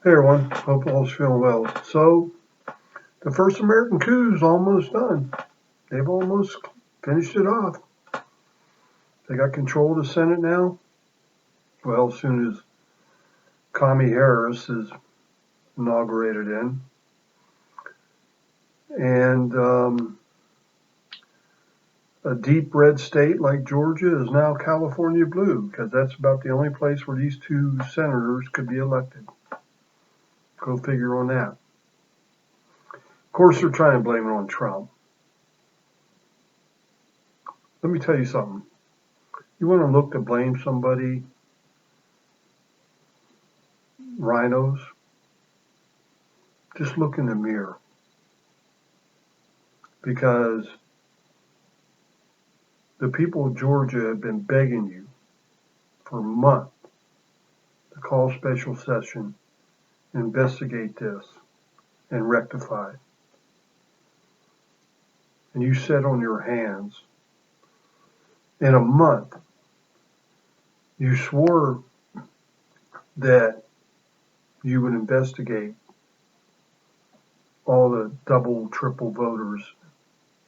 Hey everyone, hope all's feeling well. So, the first American coup is almost done. They've almost finished it off. They got control of the Senate now. Well, as soon as Commie Harris is inaugurated in. And a deep red state like Georgia is now California blue, because that's about the only place where these two senators could be elected. Go figure on that. Of course, they're trying to blame it on Trump. Let me tell you something. You want to look to blame somebody, rhinos, just look in the mirror, because the people of Georgia have been begging you for months to call a special session, investigate this, and rectify it. And you sat on your hands. In a month, you swore that you would investigate all the double, triple voters.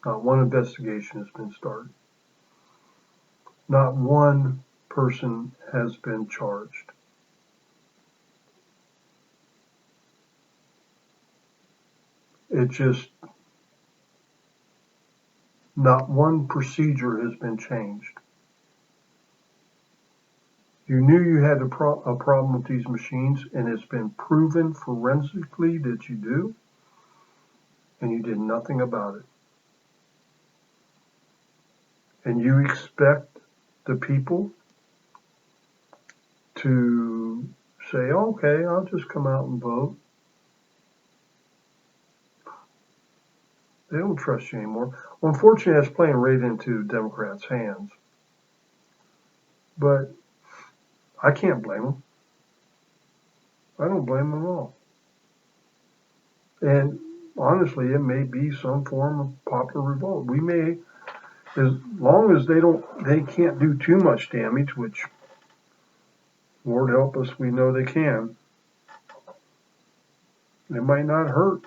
Not one investigation has been started. Not one person has been charged. It just, not one procedure has been changed. You knew you had a problem with these machines, and it's been proven forensically that you do, and you did nothing about it. And you expect the people to say, okay, I'll just come out and vote. They don't trust you anymore. Well, unfortunately, that's playing right into Democrats' hands. But I can't blame them. I don't blame them at all. And honestly, it may be some form of popular revolt. We may, as long as they can't do too much damage, which Lord help us, we know they can. It might not hurt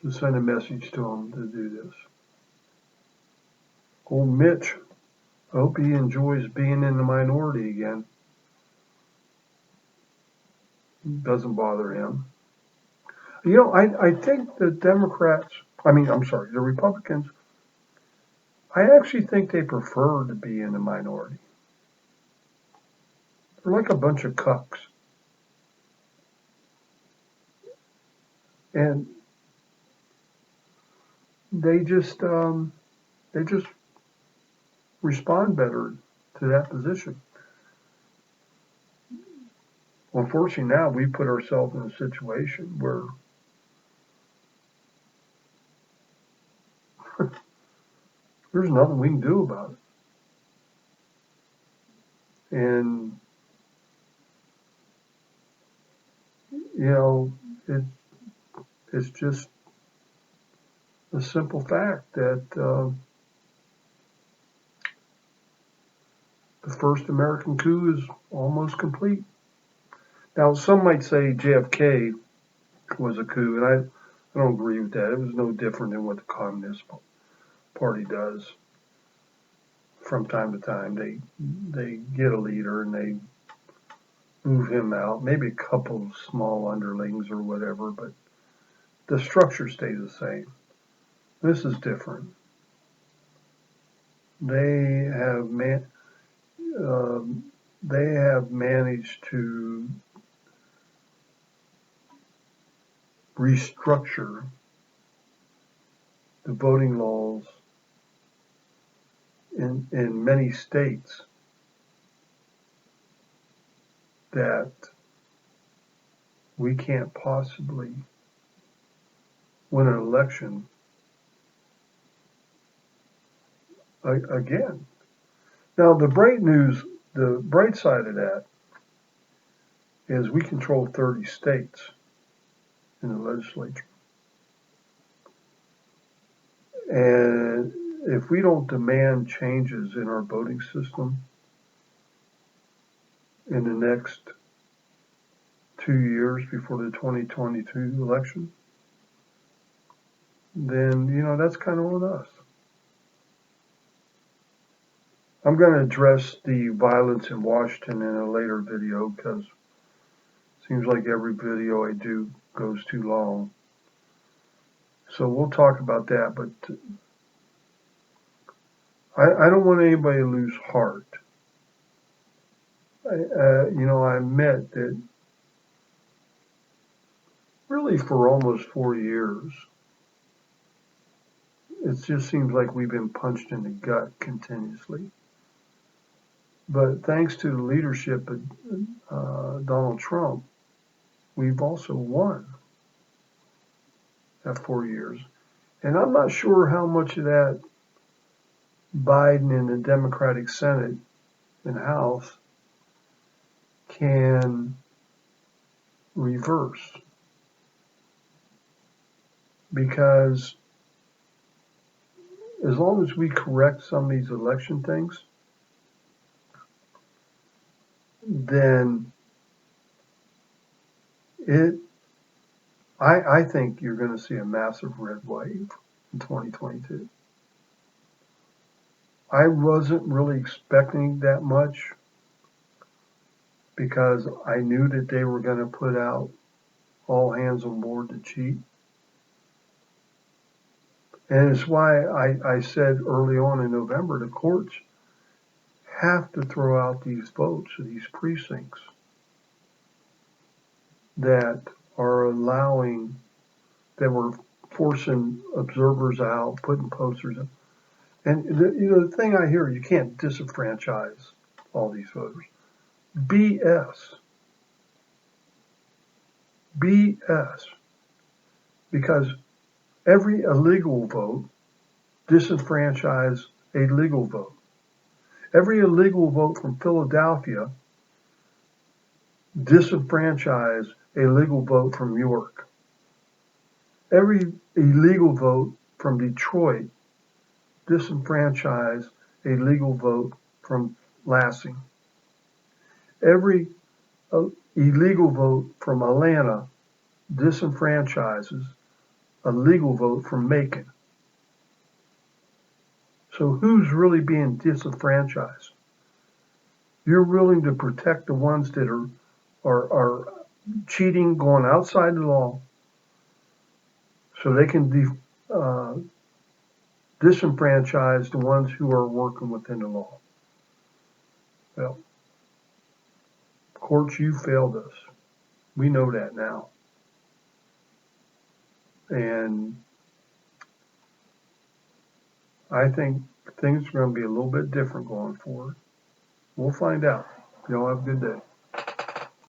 to send a message to them to do this. Old Mitch, I hope he enjoys being in the minority again. It doesn't bother him. You know, I think the Democrats, the Republicans, I actually think they prefer to be in the minority. They're like a bunch of cucks. And they just respond better to that position. Unfortunately, now we put ourselves in a situation where there's nothing we can do about it. And, you know, it's just a simple fact that the first American coup is almost complete. Now, some might say JFK was a coup, and I don't agree with that. It was no different than what the Communist Party does from time to time. They get a leader and they move him out, maybe a couple of small underlings or whatever, but the structure stays the same. This is different. They have they have managed to restructure the voting laws in many states that we can't possibly win an election again. Now, the bright side of that is we control 30 states in the legislature. And if we don't demand changes in our voting system in the next 2 years before the 2022 election, then, that's kind of on us. I'm going to address the violence in Washington in a later video because it seems like every video I do goes too long. So we'll talk about that, but I don't want anybody to lose heart. I admit that really for almost 4 years, it just seems like we've been punched in the gut continuously. But thanks to the leadership of Donald Trump, we've also won that 4 years. And I'm not sure how much of that Biden in the Democratic Senate and House can reverse. Because as long as we correct some of these election things, then I think you're going to see a massive red wave in 2022. I wasn't really expecting that much because I knew that they were going to put out all hands on board to cheat. And it's why I said early on in November, the courts have to throw out these votes of these precincts that are allowing, that were forcing observers out, putting posters up. And the thing I hear, you can't disenfranchise all these voters. BS. BS. Because every illegal vote disenfranchise a legal vote. Every illegal vote from Philadelphia disenfranchise a legal vote from York. Every illegal vote from Detroit disenfranchise a legal vote from Lansing. Every illegal vote from Atlanta disenfranchises a legal vote from Macon. So who's really being disenfranchised? You're willing to protect the ones that are cheating, going outside the law, so they can disenfranchise the ones who are working within the law. Well, courts, you failed us. We know that now. And I think things are going to be a little bit different going forward. We'll find out. Y'all have a good day.